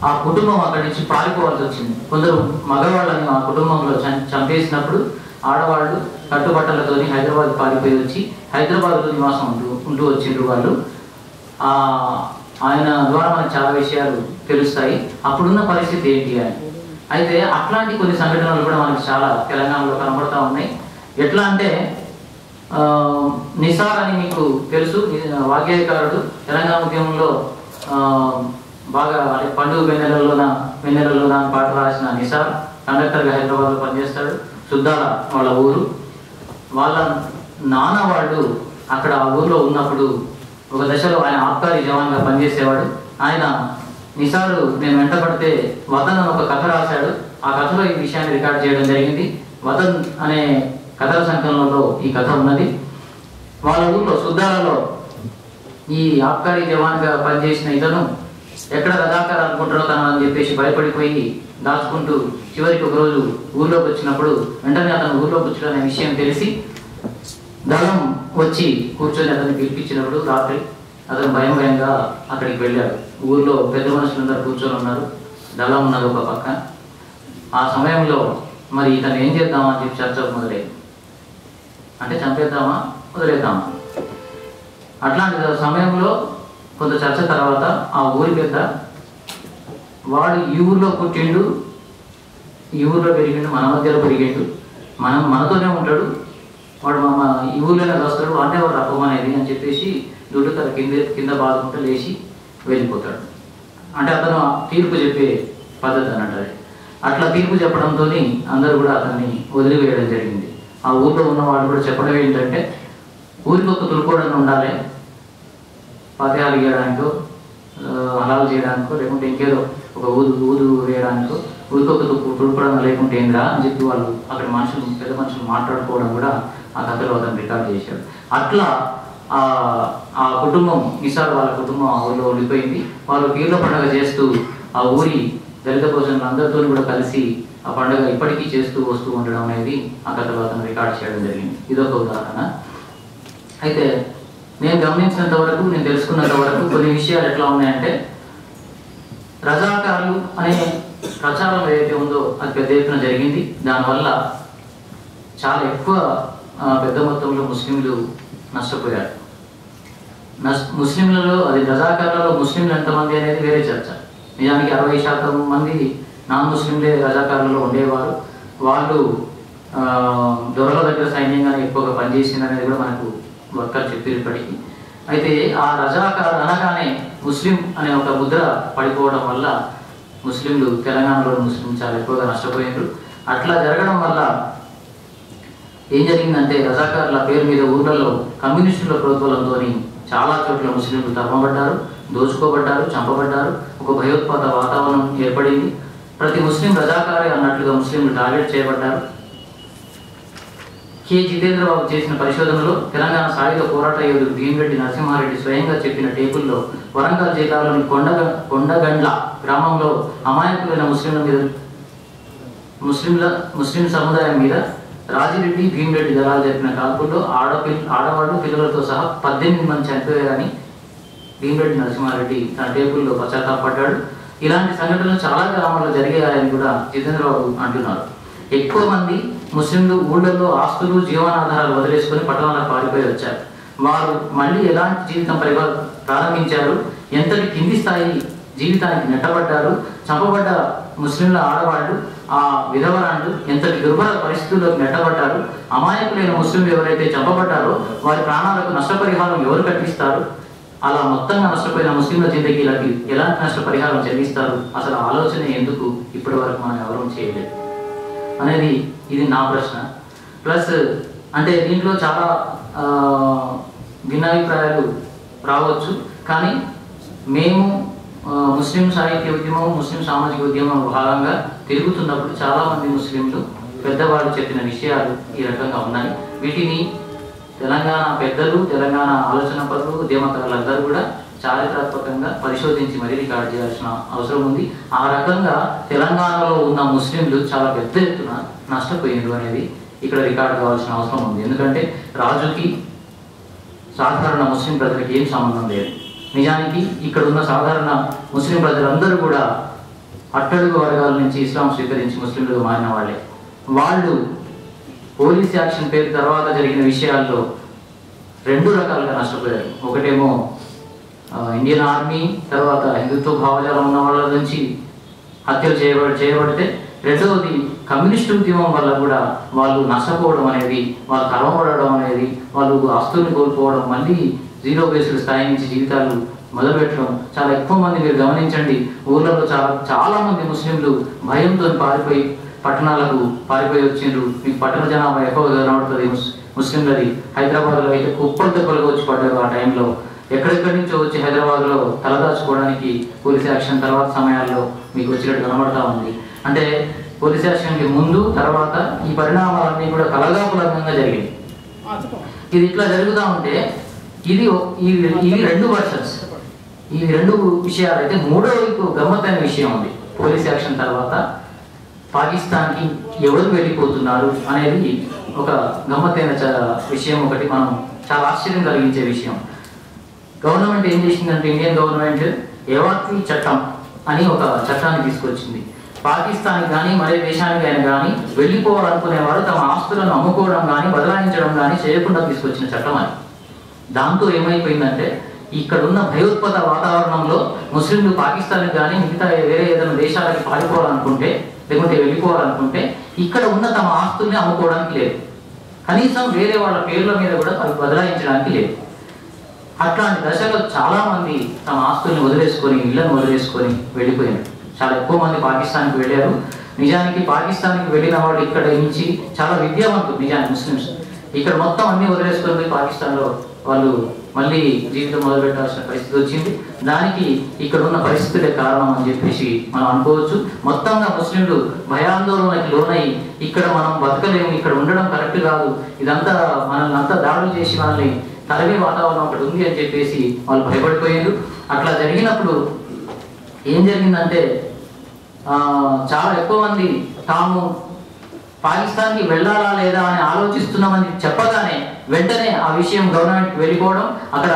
ఆ కుటుంబం అక్కడి నుంచి పారిపోవాల్సి వచ్చింది. కొందరు మగవాళ్ళని ఆ కుటుంబంలో చంపేసినప్పుడు ఆడవాళ్ళు కట్టుబట్టలతో హైదరాబాద్ పారిపోయి వచ్చి హైదరాబాద్లో నివాసం ఉంటూ వచ్చిండ్రు వాళ్ళు. ఆయన ద్వారా మనకు చాలా విషయాలు తెలుస్తాయి అప్పుడున్న పరిస్థితి ఏంటి అని. అయితే అట్లాంటి కొన్ని సంఘటనలు కూడా మనకి చాలా తెలంగాణలో కనబడుతూ ఉన్నాయి. ఎట్లా అంటే నిసార్ అని మీకు తెలుసు, వాగ్గేయకారుడు, తెలంగాణ ఉద్యమంలో బాగా పండుగ వెన్నెలలోన పాట రాసిన నిసార్ కండక్టర్గా హైదరాబాద్లో పనిచేస్తాడు. సుద్దాల వాళ్ళ ఊరు. వాళ్ళ నాన్న వాళ్ళు అక్కడ ఆ ఊర్లో ఉన్నప్పుడు ఒక దశలో ఆయన ఆబ్కారీ జవాన్గా పనిచేసేవాడు. ఆయన నిసారు నేను వెంటబడితే వతన్ అని ఒక కథ రాశాడు. ఆ కథలో ఈ విషయాన్ని రికార్డ్ చేయడం జరిగింది. వతన్ అనే కథల సంకలనంలో ఈ కథ ఉన్నది. వాళ్ళ ఊర్లో సుద్దాలలో ఈ ఆబ్కారీ జవాన్గా పనిచేసిన ఇతను ఎక్కడ రజాకారు అనుకుంటారో అని చెప్పేసి భయపడిపోయి దాచుకుంటూ చివరికి ఒకరోజు ఊర్లోకి వచ్చినప్పుడు వెంటనే అతను ఊర్లోకి వచ్చాడనే విషయం తెలిసి దళం వచ్చి కూర్చొని అతన్ని పిలిపించినప్పుడు రాత్రి అతను భయంగా అక్కడికి వెళ్ళాడు. ఊర్లో పెద్ద మనుషులందరూ కూర్చొని ఉన్నారు, దళం ఉన్నది ఒక పక్క. ఆ సమయంలో మరి ఇతను ఏం చేద్దామా అని చెప్పి చర్చ మొదలైంది. అంటే చంపేద్దామా వదిలేద్దామా? అట్లాంటి సమయంలో కొంత చర్చ తర్వాత ఆ ఊరి పెద్ద, వాడు ఈ ఊర్లో పుట్టిండు, ఈ ఊర్లో పెరిగిండు, మన మధ్యలో పెరిగిండు, మనతోనే ఉంటాడు, వాడు ఈ ఊర్లోనే వస్తాడు, అంటే వాడు అప్పమనేది అని చెప్పేసి దుడ్డు తన కింద బాదుకుంటూ లేచి వెళ్ళిపోతాడు. అంటే అతను తీర్పు చెప్పే పద్ధతి అన్నట్టు. అట్లా తీర్పు చెప్పడంతో అందరూ కూడా అతన్ని వదిలివేయడం జరిగింది. ఆ ఊర్లో ఉన్న వాళ్ళు కూడా చెప్పడం ఏంటంటే, ఊరికి ఒక తులుకోవడం ఉండాలి, పథకాలు ఇవ్వడానికో హలాలు చేయడానికో లేకుంటే ఇంకేదో ఒక ఊదు వేయడానికో ఊరికి ఒక తులుపడం లేకుంటే ఏంద్రా అని చెప్పి వాళ్ళు అక్కడ పెద్ద మనుషులు మాట్లాడుకోవడం కూడా ఆ కథలో అతను రికార్డ్ చేశాడు. అట్లా ఆ కుటుంబం, నిసార్ వాళ్ళ కుటుంబం ఆ ఊళ్ళో ఉండిపోయింది. వాళ్ళు పీర్ల పండుగ చేస్తూ ఆ ఊరి దళిత భోజనాలు అందరితో కూడా కలిసి ఆ పండుగ ఇప్పటికీ చేస్తూ వస్తూ ఉండడం అనేది ఆ కథలో అతను రికార్డ్ చేయడం జరిగింది. ఇదొక ఉదాహరణ. అయితే నేను గమనించినంత వరకు, నేను తెలుసుకున్నంత వరకు కొన్ని విషయాలు ఎట్లా ఉన్నాయంటే, రజాకారులు అనే ప్రచారం ఏదైతే ఉందో అది పెద్ద ఎత్తున జరిగింది. దానివల్ల చాలా ఎక్కువ పెద్ద మొత్తంలో ముస్లింలు నష్టపోయారు. ముస్లింలలో, అది రజాకారులలో ముస్లింలు ఎంతమంది అనేది వేరే చర్చ. నిజానికి 60% మంది నాన్ ముస్లింలే రజాకారులలో ఉండేవారు. వాళ్ళు దొరల దగ్గర సైన్యంగానే ఎక్కువగా పనిచేసింది అనేది కూడా మనకు వర్కర్ చెప్పినప్పటికీ. అయితే ఆ రజాకారు అనగానే ముస్లిం అనే ఒక ముద్ర పడిపోవడం వల్ల ముస్లింలు, తెలంగాణలో ముస్లిం చాలా ఎక్కువగా నష్టపోయారు. అట్లా జరగడం వల్ల ఏం జరిగిందంటే, రజాకారుల పేరు మీద ఊర్లలో కమ్యూనిస్టుల ప్రోద్బలంతో చాలా చోట్ల ముస్లింలు తరమబడ్డారు, దోచుకోబడ్డారు, చంపబడ్డారు. ఒక భయోత్పాత వాతావరణం ఏర్పడింది. ప్రతి ముస్లిం రజాకారే అన్నట్లుగా ముస్లింలు టార్గెట్ చేయబడ్డారు. కె జితేంద్రబాబు చేసిన పరిశోధనలో తెలంగాణ సాయుధ పోరాట యోధుడు భీమిరెడ్డి నరసింహారెడ్డి స్వయంగా చెప్పిన టేపుల్లో వరంగల్ జిల్లాలోని కొండగండ్ల గ్రామంలో అమాయకులైన ముస్లిం సముదాయం మీద రాజిరెడ్డి, భీమిరెడ్డి దళాలు జరిపిన కాల్పుల్లో ఆడవాళ్ళు, పిల్లలతో సహా 18 మంది చనిపోయారని భీమిరెడ్డి నరసింహారెడ్డి తన టేపుల్లో పశ్చాత్తాపడ్డాడు. ఇలాంటి సంఘటనలు చాలా గ్రామాల్లో జరిగాయని కూడా జితేంద్రబాబు అంటున్నారు. ఎక్కువ మంది ముస్లింలు ఊళ్ళల్లో ఆస్తులు, జీవనాధారాలు వదిలేసుకొని పట్టణాలకు పారిపోయి వచ్చారు. వారు మళ్ళీ ఎలాంటి జీవితం ప్రారంభించారు, ఎంతటి కింది స్థాయి జీవితానికి నెట్టబడ్డారు, చంపబడ్డ ముస్లింల ఆడవాళ్ళు, ఆ విధవరాళ్ళు ఎంతటి దుర్భర పరిస్థితుల్లోకి నెట్టబడ్డారు, అమాయకులైన ముస్లింలు ఎవరైతే చంపబడ్డారో వారి ప్రాణాలకు నష్టపరిహారం ఎవరు కట్టిస్తారు, అలా మొత్తంగా నష్టపోయిన ముస్లింల జిందగీలకి ఎలాంటి నష్టపరిహారం చెల్లిస్తారు, అసలు ఆలోచన ఎందుకు ఇప్పటి వరకు మనం ఎవరూ చేయలేదు అనేది ఇది నా ప్రశ్న. ప్లస్ అంటే దీంట్లో చాలా భిన్నాభిప్రాయాలు రావచ్చు. కానీ మేము ముస్లిం సాహిత్య ఉద్యమం, ముస్లిం సామాజిక ఉద్యమం భాగంగా తిరుగుతున్నప్పుడు చాలామంది ముస్లింలు పెద్దవాళ్ళు చెప్పిన విషయాలు ఈ రకంగా ఉన్నాయి. వీటిని తెలంగాణ పెద్దలు, తెలంగాణ ఆలోచన పరులు, ఉద్యమకారులందరూ కూడా చారిత్రాత్మకంగా పరిశోధించి మరీ రికార్డు చేయాల్సిన అవసరం ఉంది. ఆ రకంగా తెలంగాణలో ఉన్న ముస్లింలు చాలా పెద్ద ఎత్తున నష్టపోయింది అనేది ఇక్కడ రికార్డు కావాల్సిన అవసరం ఉంది. ఎందుకంటే రాజుకి సాధారణ ముస్లిం ప్రజలకి ఏం సంబంధం లేదు. నిజానికి ఇక్కడ ఉన్న సాధారణ ముస్లిం ప్రజలందరూ కూడా అట్టడుగు వర్గాల నుంచి ఇస్లాం స్వీకరించి ముస్లింలుగా మారిన వాళ్ళే. వాళ్ళు పోలీస్ యాక్షన్ పేరు తర్వాత జరిగిన విషయాల్లో 2 రకాలుగా నష్టపోయారు. ఒకటేమో ఇండియన్ ఆర్మీ, తర్వాత హిందుత్వ భావజాలం ఉన్న వాళ్ళ నుంచి హత్యలు చేయబడితే, రెండవది కమ్యూనిస్టు ఉద్యమం వల్ల కూడా వాళ్ళు నష్టపోవడం అనేది, వాళ్ళు తరమబడడం అనేది, వాళ్ళు ఆస్తుల్ని కోల్పోవడం, మళ్ళీ జీరో బేస్డ్ స్థాయి నుంచి జీవితాలు మొదలుపెట్టడం చాలా ఎక్కువ మంది. మీరు గమనించండి, ఊర్లలో చాలా మంది ముస్లింలు భయంతో పట్టణాలకు పారిపోయి వచ్చిండ్రు. మీకు పట్టణ జనాభా ఎక్కువగా కనబడుతుంది ముస్లింలది. హైదరాబాద్లో అయితే కుప్పలు తెప్పలుగా వచ్చి పడ్డారు. ఆ టైంలో ఎక్కడెక్కడి నుంచో వచ్చి హైదరాబాద్లో తలదాచుకోవడానికి పోలీస్ యాక్షన్ తర్వాత సమయాల్లో మీకు వచ్చినట్టు కనబడతా ఉంది. అంటే పోలీస్ యాక్షన్కి ముందు తర్వాత ఈ పరిణామాలన్నీ కూడా కలగాపులంగా జరిగింది. ఇది ఇట్లా జరుగుతూ ఉంటే ఇవి 2 వర్షన్స్. ఈ రెండు విషయాలు అయితే మూడో వైపు గమ్మత్తైన విషయం ఉంది. పోలీస్ యాక్షన్ తర్వాత పాకిస్తాన్కి ఎవరు వెళ్ళిపోతున్నారు అనేది ఒక గమ్మత్తైన విషయం, ఒకటి మనం చాలా ఆశ్చర్యం కలిగించే విషయం. గవర్నమెంట్ ఏం చేసిందంటే, ఇండియన్ గవర్నమెంట్ ఎవాక్వీ చట్టం అని ఒక చట్టాన్ని తీసుకొచ్చింది. పాకిస్తాన్కి కానీ మరే దేశానికైనా కానీ వెళ్ళిపోవాలనుకునేవారు తమ ఆస్తులను అమ్ముకోవడం కానీ బదలాయించడం కానీ చేయకుండా తీసుకొచ్చిన చట్టం అది. దాంతో ఏమైపోయిందంటే, ఇక్కడున్న భయోత్పద వాతావరణంలో ముస్లింలు పాకిస్తాన్కి కానీ మిగతా వేరే ఏదైనా దేశాలకి పారిపోవాలనుకుంటే లేకుంటే వెళ్ళిపోవాలనుకుంటే ఇక్కడ ఉన్న తమ ఆస్తుల్ని అమ్ముకోవడానికి లేదు, కనీసం వేరే వాళ్ళ పేర్ల మీద కూడా బదలాయించడానికి లేదు. అట్లాంటి దశలో చాలామంది తమ ఆస్తుల్ని వదిలేసుకొని, ఇళ్లను వదిలేసుకొని వెళ్ళిపోయారు. చాలా ఎక్కువ మంది పాకిస్తాన్కి వెళ్ళారు. నిజానికి పాకిస్తాన్కి వెళ్ళిన వాళ్ళు ఇక్కడ నుంచి చాలా విద్యావంతులు, నిజానికి ముస్లిమ్స్ ఇక్కడ మొత్తం అన్ని వదిలేసుకొని పాకిస్తాన్లో వాళ్ళు మళ్ళీ జీవితం మొదలుపెట్టాల్సిన పరిస్థితి వచ్చింది. దానికి ఇక్కడ ఉన్న పరిస్థితులే కారణం అని చెప్పేసి మనం అనుకోవచ్చు. మొత్తంగా ముస్లింలు భయాందోళనకి లోనై ఇక్కడ మనం బతకలేము, ఇక్కడ ఉండడం కరెక్ట్ కాదు, ఇదంతా మనల్ని అంతా దాడులు చేసి మనల్ని తరవే వాతావరణం ఒకటి ఉంది అని చెప్పేసి వాళ్ళు భయపడిపోయారు. అట్లా జరిగినప్పుడు ఏం జరిగిందంటే, చాలా ఎక్కువ మంది తాము పాకిస్తాన్కి వెళ్ళాలా లేదా అని ఆలోచిస్తున్నామని చెప్పగానే వెంటనే ఆ విషయం గవర్నమెంట్కి వెళ్ళిపోవడం, అక్కడ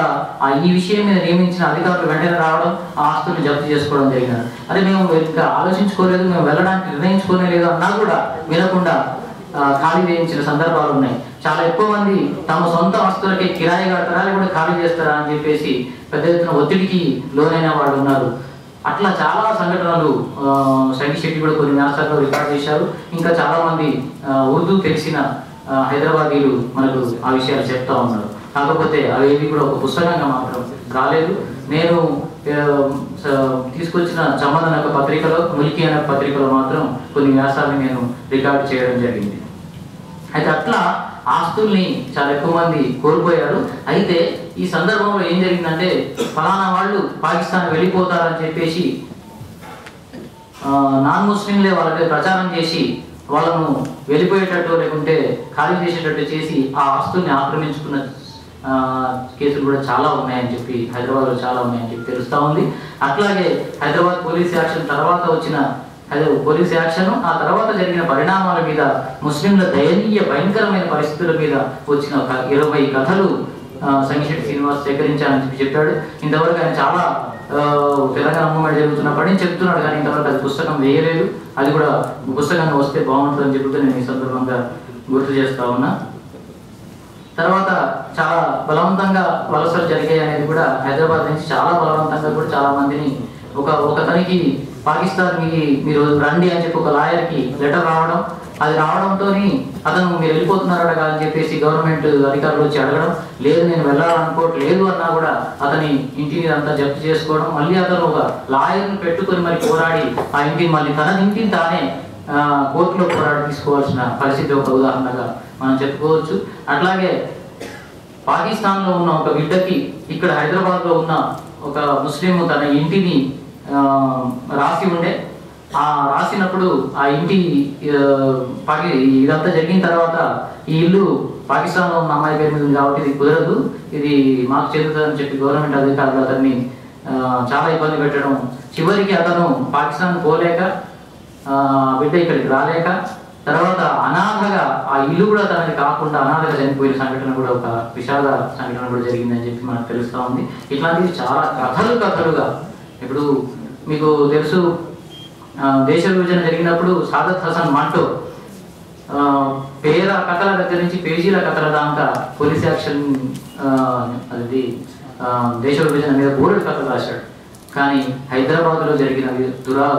ఈ విషయం మీద నియమించిన అధికారులు వెంటనే రావడం, ఆ ఆస్తులు జప్తు చేసుకోవడం జరిగినది. అదే మేము ఇంకా ఆలోచించుకోలేదు, మేము వెళ్ళడానికి నిర్ణయించుకోలేదు అన్నా కూడా వినకుండా ఖాళీ చేయించిన సందర్భాలు ఉన్నాయి. చాలా ఎక్కువ మంది తమ సొంత ఆస్తులకి కిరాయి కడతారా లేకుంటే ఖాళీ చేస్తారా అని చెప్పేసి పెద్ద ఎత్తున ఒత్తిడికి లోనైన వాళ్ళు ఉన్నారు. అట్లా చాలా సంఘటనలు సంగీ శెట్టి కూడా కొన్ని వ్యాసాల్లో రికార్డ్ చేశారు. ఇంకా చాలా మంది ఉర్దూ తెలిసిన హైదరాబాదీలు మనకు ఆ విషయాలు చెప్తా ఉన్నారు. కాకపోతే అవేవి కూడా ఒక పుస్తకంగా మాత్రం రాలేదు. నేను తీసుకొచ్చిన చమన్ అనే పత్రికలో, ముల్కీ అనే పత్రికలో మాత్రం కొన్ని వ్యాసాలను నేను రికార్డ్ చేయడం జరిగింది. అయితే అట్లా ఆస్తుల్ని చాలా ఎక్కువ మంది కోల్పోయారు. అయితే ఈ సందర్భంలో ఏం జరిగిందంటే, ఫలానా వాళ్ళు పాకిస్తాన్ వెళ్ళిపోతారని చెప్పేసి నాన్ ముస్లింలే వాళ్ళకి ప్రచారం చేసి వాళ్ళను వెళ్ళిపోయేటట్టు లేకుంటే ఖాళీ చేసేటట్టు చేసి ఆ ఆస్తుల్ని ఆక్రమించుకున్న కేసులు కూడా చాలా ఉన్నాయని చెప్పి, హైదరాబాద్లో చాలా ఉన్నాయని చెప్పి తెలుస్తూ ఉంది. అట్లాగే హైదరాబాద్ పోలీస్ యాక్షన్ తర్వాత వచ్చిన పోలీస్ యాక్షన్, ఆ తర్వాత జరిగిన పరిణామాల మీద, ముస్లింల దయనీయ భయంకరమైన పరిస్థితుల మీద వచ్చిన ఒక 20 కథలు సంగిశెట్టి శ్రీనివాస్ సేకరించాలని చెప్పాడు. ఇంతవరకు ఆయన చాలా తెలంగాణ మూమెంట్ జరుగుతున్నప్పటి నుంచి చెప్తున్నాడు, కానీ ఇంతవరకు అది పుస్తకం వేయలేదు. అది కూడా పుస్తకంగా వస్తే బాగుంటుందని చెబుతూ నేను ఈ సందర్భంగా గుర్తు చేస్తా ఉన్నా. తర్వాత చాలా బలవంతంగా వలసలు జరిగాయి అనేది కూడా, హైదరాబాద్ నుంచి చాలా బలవంతంగా కూడా చాలా మందిని ఒకతనికి పాకిస్తాన్ మీరు రండి అని చెప్పి ఒక లాయర్కి లెటర్ రావడం, అది రావడంతో అతను మీరు వెళ్ళిపోతున్నారట అని చెప్పేసి గవర్నమెంట్ అధికారులు వచ్చి అడగడం, లేదు నేను వెళ్ళాలనుకోవట్లేదు అన్నా కూడా అతని ఇంటిని అంతా జప్తు చేసుకోవడం, మళ్ళీ అతను ఒక లాయర్ని పెట్టుకొని మరి పోరాడి ఆ ఇంటిని మళ్ళీ తన ఇంటిని తానే కోర్టులో పోరాడి తీసుకోవాల్సిన పరిస్థితి ఒక ఉదాహరణగా మనం చెప్పుకోవచ్చు. అట్లాగే పాకిస్తాన్లో ఉన్న ఒక బిడ్డకి ఇక్కడ హైదరాబాద్లో ఉన్న ఒక ముస్లిం తన ఇంటిని రాసి ఉండే, ఆ రాసినప్పుడు ఆ ఇంటి ఇదంతా జరిగిన తర్వాత ఈ ఇల్లు పాకిస్తాన్లో ఉన్న అమ్మాయి పేరు మీద ఉంది కాబట్టి ఇది కుదరదు, ఇది మాకు చెందుతుందని చెప్పి గవర్నమెంట్ అధికారులు అతన్ని చాలా ఇబ్బంది పెట్టడం, చివరికి అతను పాకిస్తాన్ పోలేక బిడ్డ ఇక్కడికి రాలేక తర్వాత అనాథగా ఆ ఇల్లు కూడా తనది కాకుండా అనాథగా చనిపోయిన సంఘటన కూడా ఒక విషాద సంఘటన కూడా జరిగిందని చెప్పి మనకు తెలుస్తూ ఉంది. ఇట్లాంటివి చాలా కథలుగా, ఇప్పుడు మీకు తెలుసు దేశ విభజన జరిగినప్పుడు సాదత్ హసన్ మంటో కథల దగ్గర నుంచి పేజీల కథల దాకా పోలీస్ యాక్షన్ అది దేశ విభజన మీద బోర్డు కథలు రాశాడు. కానీ హైదరాబాద్లో జరిగిన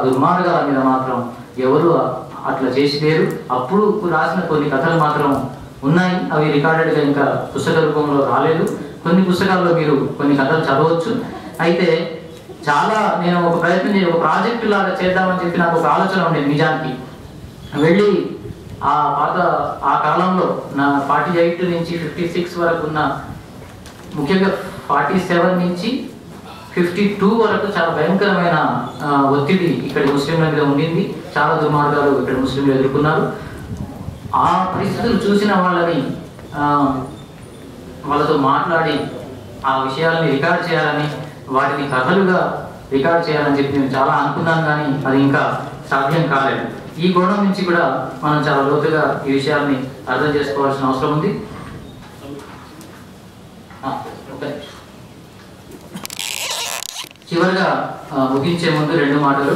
దుర్మార్గాల మీద మాత్రం ఎవరు అట్లా చేసి లేరు. అప్పుడు రాసిన కొన్ని కథలు మాత్రం ఉన్నాయి, అవి రికార్డెడ్గా ఇంకా పుస్తక రూపంలో రాలేదు. కొన్ని పుస్తకాల్లో మీరు కొన్ని కథలు చదవచ్చు. అయితే చాలా నేను ఒక ప్రయత్నం చేసి ఒక ప్రాజెక్టు లాగా చేద్దామని చెప్పి నాకు ఒక ఆలోచన ఉండేది. నిజానికి వెళ్ళి ఆ కాలంలో నా 48 నుంచి 56 వరకు ఉన్న, ముఖ్యంగా 47 నుంచి 52 వరకు చాలా భయంకరమైన ఒత్తిడి ఇక్కడ ముస్లింల మీద ఉండింది. చాలా దుర్మార్గాలు ఇక్కడ ముస్లింలు ఎదుర్కొన్నారు. ఆ పరిస్థితులు చూసిన వాళ్ళని వాళ్ళతో మాట్లాడి ఆ విషయాలని రికార్డ్ చేయాలని వాటిని కథలుగా రికార్డ్ చేయాలని చెప్పి మేము చాలా అనుకున్నాం, కానీ అది ఇంకా సాధ్యం కాలేదు. ఈ కోణం నుంచి కూడా మనం చాలా లోతుగా ఈ విషయాన్ని అర్థం చేసుకోవాల్సిన అవసరం ఉంది. చివరిగా ముగించే ముందు 2 మాటలు.